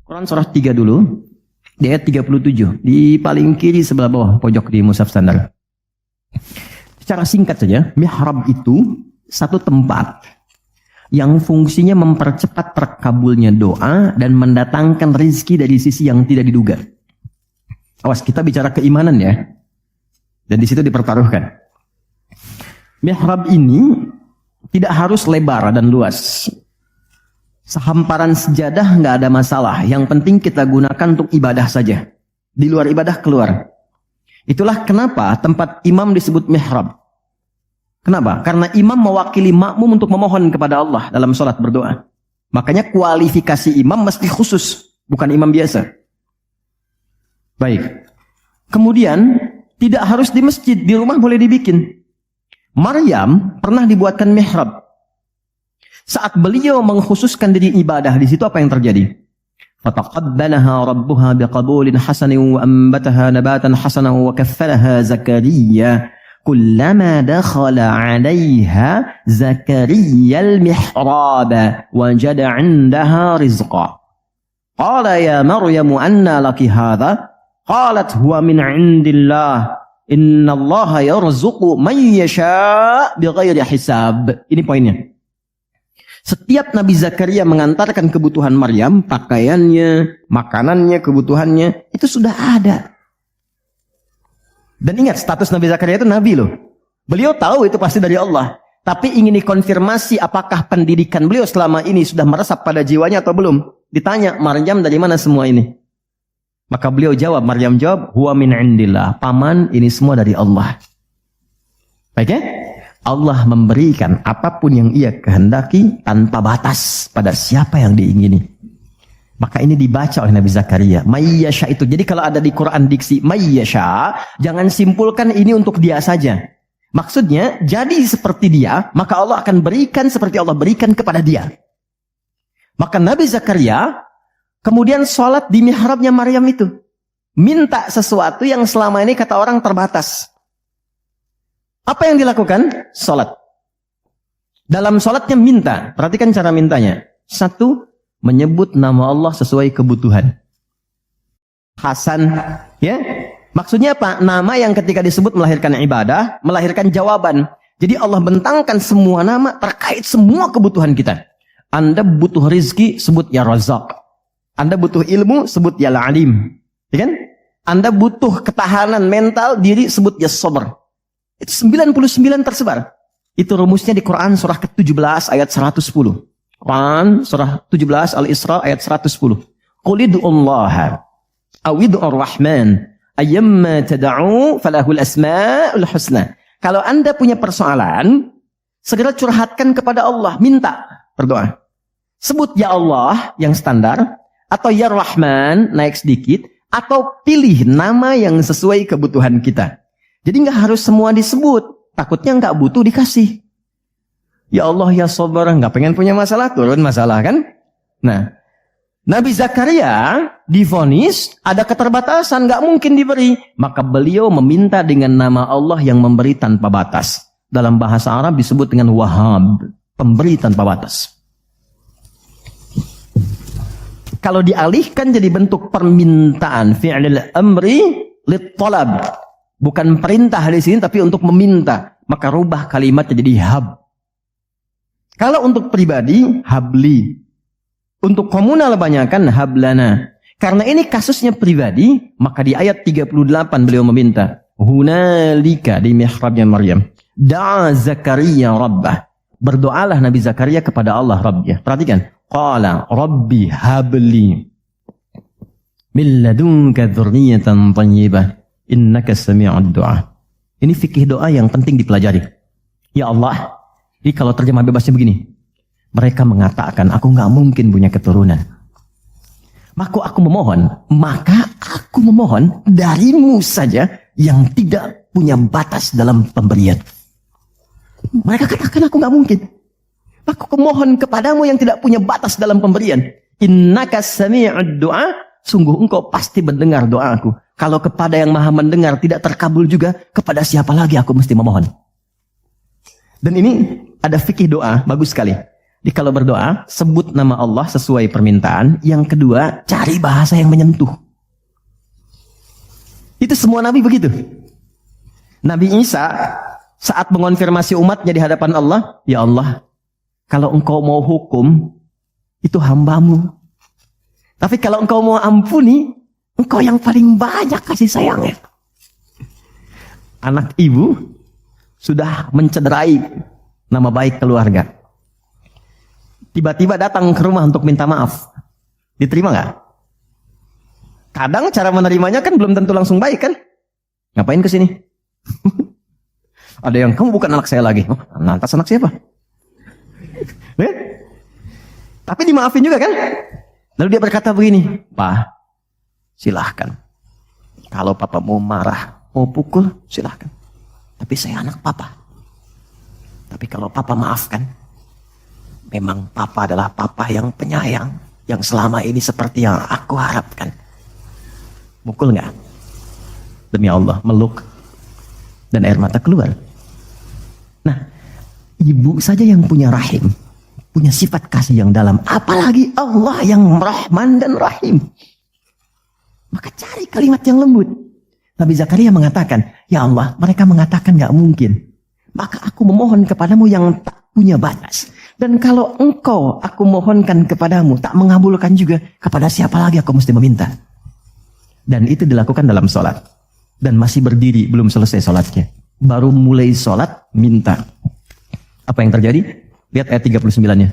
Quran surah 3 dulu. Di ayat 37. Di paling kiri sebelah bawah pojok di mushaf standar. Secara singkat saja, mihrab itu satu tempat yang fungsinya mempercepat terkabulnya doa dan mendatangkan rizki dari sisi yang tidak diduga. Awas, kita bicara keimanan ya. Dan di situ dipertaruhkan. Mihrab ini tidak harus lebar dan luas. Sehamparan sejadah nggak ada masalah. Yang penting kita gunakan untuk ibadah saja. Di luar ibadah keluar. Itulah kenapa tempat imam disebut mihrab. Kenapa? Karena imam mewakili makmum untuk memohon kepada Allah dalam sholat berdoa. Makanya kualifikasi imam mesti khusus. Bukan imam biasa. Baik. Kemudian tidak harus di masjid. Di rumah boleh dibikin. Maryam pernah dibuatkan mihrab. Saat beliau mengkhususkan diri ibadah, di situ apa yang terjadi? Fataqabbalaha rabbuha biqabulin hasanin wa ambataha nabatan hasanan wa kaffalaha Zakaria. Kullama dakhala 'alayha Zakaria al-mihrab wajada 'indaha rizqa. Qala ya Maryam anna laki hadha? Qalat huwa min 'indillah. Innallaha yarzuqu man yasha' bighairi hisab. Ini poinnya. Setiap Nabi Zakaria mengantarkan kebutuhan Maryam, pakaiannya, makanannya, kebutuhannya, itu sudah ada. Dan ingat, status Nabi Zakaria itu Nabi loh. Beliau tahu itu pasti dari Allah. Tapi ingin dikonfirmasi apakah pendidikan beliau selama ini sudah meresap pada jiwanya atau belum. Ditanya, Maryam dari mana semua ini? Maka beliau jawab, Maryam jawab, huwa min indillah. Paman, ini semua dari Allah. Baik ya? Allah memberikan apapun yang ia kehendaki tanpa batas pada siapa yang diingini. Maka ini dibaca oleh Nabi Zakaria. Mayyasha itu. Jadi kalau ada di Quran diksi mayyasha, jangan simpulkan ini untuk dia saja. Maksudnya, jadi seperti dia, maka Allah akan berikan seperti Allah berikan kepada dia. Maka Nabi Zakaria kemudian sholat di mihrabnya Maryam itu. Minta sesuatu yang selama ini kata orang terbatas. Apa yang dilakukan? Sholat. Dalam sholatnya minta. Perhatikan cara mintanya. Satu, menyebut nama Allah sesuai kebutuhan. Hasan. Ya. Maksudnya apa? Nama yang ketika disebut melahirkan ibadah, melahirkan jawaban. Jadi Allah bentangkan semua nama terkait semua kebutuhan kita. Anda butuh rizki, sebut ya Razak. Anda butuh ilmu, sebut ya Alim. Ya kan? Anda butuh ketahanan mental diri, sebut ya Sabr. Itu 99 tersebar. Itu rumusnya di Quran surah ke-17 ayat 110. Quran surah 17 Al-Isra ayat 110. Qul id'ullaha awid'ur rahman ayyamma tad'u falahul asma'ul husna. Kalau Anda punya persoalan, segera curhatkan kepada Allah, minta, berdoa. Sebut ya Allah yang standar atau ya Rahman naik sedikit atau pilih nama yang sesuai kebutuhan kita. Jadi nggak harus semua disebut. Takutnya nggak butuh dikasih. Ya Allah ya Sabar, nggak pengen punya masalah, turun masalah kan? Nah, Nabi Zakaria divonis ada keterbatasan, nggak mungkin diberi. Maka beliau meminta dengan nama Allah yang memberi tanpa batas. Dalam bahasa Arab disebut dengan Wahhab, pemberi tanpa batas. Kalau dialihkan jadi bentuk permintaan, fi'lil amri lit talab. Bukan perintah di sini, tapi untuk meminta. Maka rubah kalimatnya jadi hab. Kalau untuk pribadi, habli. Untuk komunal banyakan, hablana. Karena ini kasusnya pribadi, maka di ayat 38 beliau meminta. Hunalika di mihrabnya Maryam. Da'a Zakaria Rabbah. Berdoalah Nabi Zakaria kepada Allah Rabbnya. Perhatikan. Qala Rabbi habli. Min ladunka dzurriyyatan thayyibah. Innaka sami'ud du'a. Ini fikih doa yang penting dipelajari. Ya Allah, ini kalau terjemah bebasnya begini. Mereka mengatakan, aku nggak mungkin punya keturunan. Maka aku memohon darimu saja yang tidak punya batas dalam pemberian. Mereka katakan aku nggak mungkin. Maka aku mohon kepadamu yang tidak punya batas dalam pemberian. Innaka sami'ud du'a. Sungguh engkau pasti mendengar doaku. Kalau kepada yang maha mendengar tidak terkabul juga, kepada siapa lagi aku mesti memohon? Dan ini ada fikih doa, bagus sekali. Jadi kalau berdoa, sebut nama Allah sesuai permintaan. Yang kedua, cari bahasa yang menyentuh. Itu semua Nabi begitu. Nabi Isa saat mengonfirmasi umatnya di hadapan Allah, ya Allah, kalau engkau mau hukum, itu hambamu. Tapi kalau engkau mau ampuni, engkau yang paling banyak kasih sayangnya. Anak ibu sudah mencederai nama baik keluarga. Tiba-tiba datang ke rumah untuk minta maaf. Diterima nggak? Kadang cara menerimanya kan belum tentu langsung baik kan? Ngapain ke sini? Ada yang, kamu bukan anak saya lagi. Oh, lantas anak siapa? Tapi dimaafin juga kan? Lalu dia berkata begini, Pak, silahkan. Kalau papa mau marah, mau pukul, silahkan. Tapi saya anak papa. Tapi kalau papa maafkan, memang papa adalah papa yang penyayang, yang selama ini seperti yang aku harapkan. Mukul nggak? Demi Allah, meluk. Dan air mata keluar. Nah, ibu saja yang punya rahim, punya sifat kasih yang dalam, apalagi Allah yang Rahman dan Rahim. Maka cari kalimat yang lembut. Nabi Zakaria mengatakan, ya Allah, mereka mengatakan nggak mungkin. Maka aku memohon kepadamu yang tak punya batas. Dan kalau engkau aku mohonkan kepadamu tak mengabulkan juga, kepada siapa lagi aku mesti meminta? Dan itu dilakukan dalam sholat. Dan masih berdiri, belum selesai sholatnya. Baru mulai sholat, minta. Apa yang terjadi? Lihat ayat 39-nya.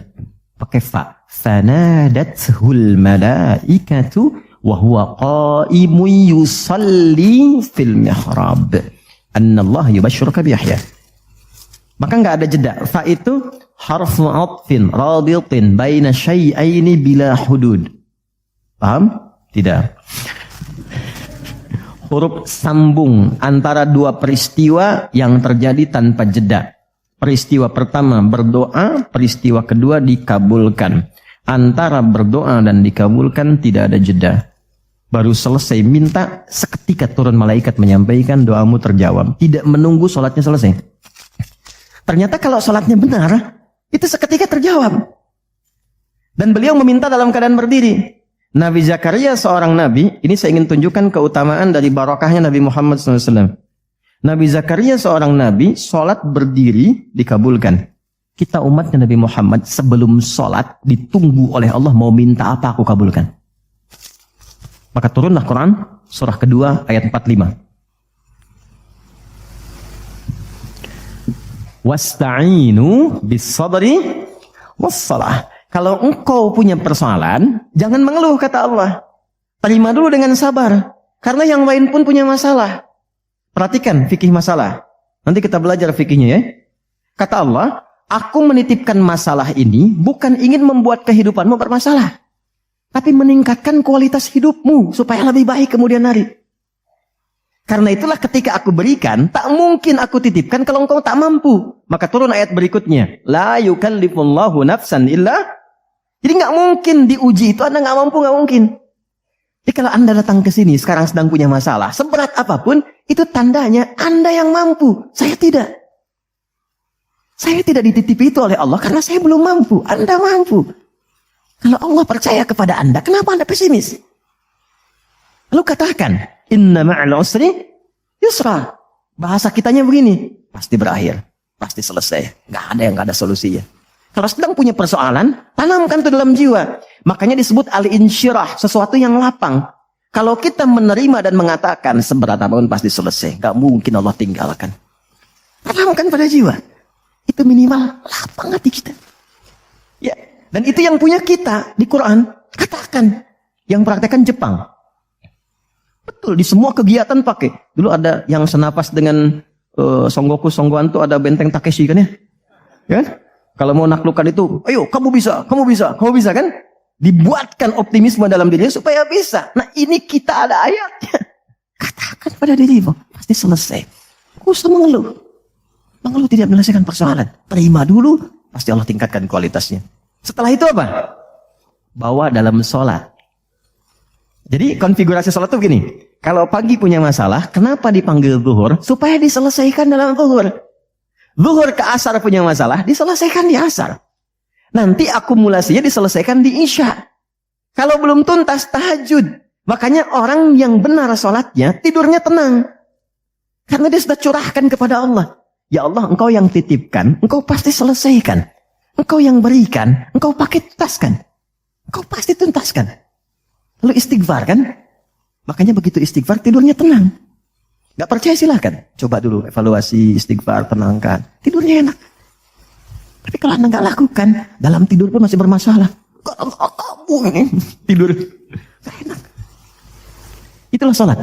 Pakai fa. Fanadathul malaikatu wa huwa qaimun yusalli fil mihrab. Annallahu yubashshiruka bi Yahya. Maka nggak ada jeda. Fa itu harfu atfin raditin baina syai'aini bila hudud. Paham? Tidak. Huruf sambung antara dua peristiwa yang terjadi tanpa jeda. Peristiwa pertama berdoa, peristiwa kedua dikabulkan. Antara berdoa dan dikabulkan tidak ada jeda. Baru selesai minta, seketika turun malaikat menyampaikan doamu terjawab. Tidak menunggu sholatnya selesai. Ternyata kalau sholatnya benar, itu seketika terjawab. Dan beliau meminta dalam keadaan berdiri. Nabi Zakaria seorang nabi, ini saya ingin tunjukkan keutamaan dari barakahnya Nabi Muhammad SAW. Nabi Zakaria seorang nabi, sholat berdiri dikabulkan. Kita umatnya Nabi Muhammad sebelum sholat ditunggu oleh Allah mau minta apa aku kabulkan. Maka turunlah Quran surah kedua ayat 45. Wasta'inu bis-sabri was-salah. Kalau engkau punya persoalan, jangan mengeluh kata Allah. Terima dulu dengan sabar. Karena yang lain pun punya masalah. Perhatikan fikih masalah. Nanti kita belajar fikihnya ya. Kata Allah, aku menitipkan masalah ini bukan ingin membuat kehidupanmu bermasalah. Tapi meningkatkan kualitas hidupmu supaya lebih baik kemudian hari. Karena itulah ketika aku berikan, tak mungkin aku titipkan kalau engkau tak mampu. Maka turun ayat berikutnya. La yukallifullahu nafsan illa. Jadi nggak mungkin diuji itu Anda nggak mampu, nggak mungkin. Jadi kalau Anda datang ke sini sekarang sedang punya masalah, seberat apapun, itu tandanya Anda yang mampu. Saya tidak. Saya tidak dititipi itu oleh Allah karena saya belum mampu. Anda mampu. Kalau Allah percaya kepada Anda, kenapa Anda pesimis? Lalu katakan, inna ma'al usri yusra. Bahasa kitanya begini, pasti berakhir, pasti selesai. Nggak ada yang nggak ada solusinya. Kalau sedang punya persoalan, tanamkan itu dalam jiwa. Makanya disebut al-insyirah, sesuatu yang lapang. Kalau kita menerima dan mengatakan seberat apapun pasti selesai, nggak mungkin Allah tinggalkan. Tanamkan pada jiwa. Itu minimal lapang hati kita. Ya, dan itu yang punya kita di Quran. Katakan, yang praktekkan Jepang. Betul, di semua kegiatan pakai. Dulu ada yang senapas dengan Songgoku Songgoan tuh ada benteng Takeshi kan ya? Ya kan? Kalau mau naklukkan itu, ayo kamu bisa, kamu bisa, kamu bisa kan? Dibuatkan optimisme dalam dirinya supaya bisa. Nah ini kita ada ayatnya. Katakan pada dirimu, pasti selesai. Gak usah mengeluh. Mengeluh tidak menyelesaikan persoalan. Terima dulu, pasti Allah tingkatkan kualitasnya. Setelah itu apa? Bawa dalam sholat. Jadi konfigurasi sholat itu begini. Kalau pagi punya masalah, kenapa dipanggil zuhur? Supaya diselesaikan dalam zuhur. Zuhur ke asar punya masalah, diselesaikan di asar. Nanti akumulasinya diselesaikan di Isya. Kalau belum tuntas, tahajud. Makanya orang yang benar sholatnya, tidurnya tenang. Karena dia sudah curahkan kepada Allah. Ya Allah, engkau yang titipkan, engkau pasti selesaikan. Engkau yang berikan, engkau pakai tuntaskan. Engkau pasti tuntaskan. Lalu istighfar kan? Makanya begitu istighfar, tidurnya tenang. Gak percaya silahkan. Coba dulu evaluasi istighfar, tenangkan. Tidurnya enak. Tapi kalau Anda gak lakukan, dalam tidur pun masih bermasalah. Kamu ini tidur. Gak enak. Itulah sholat.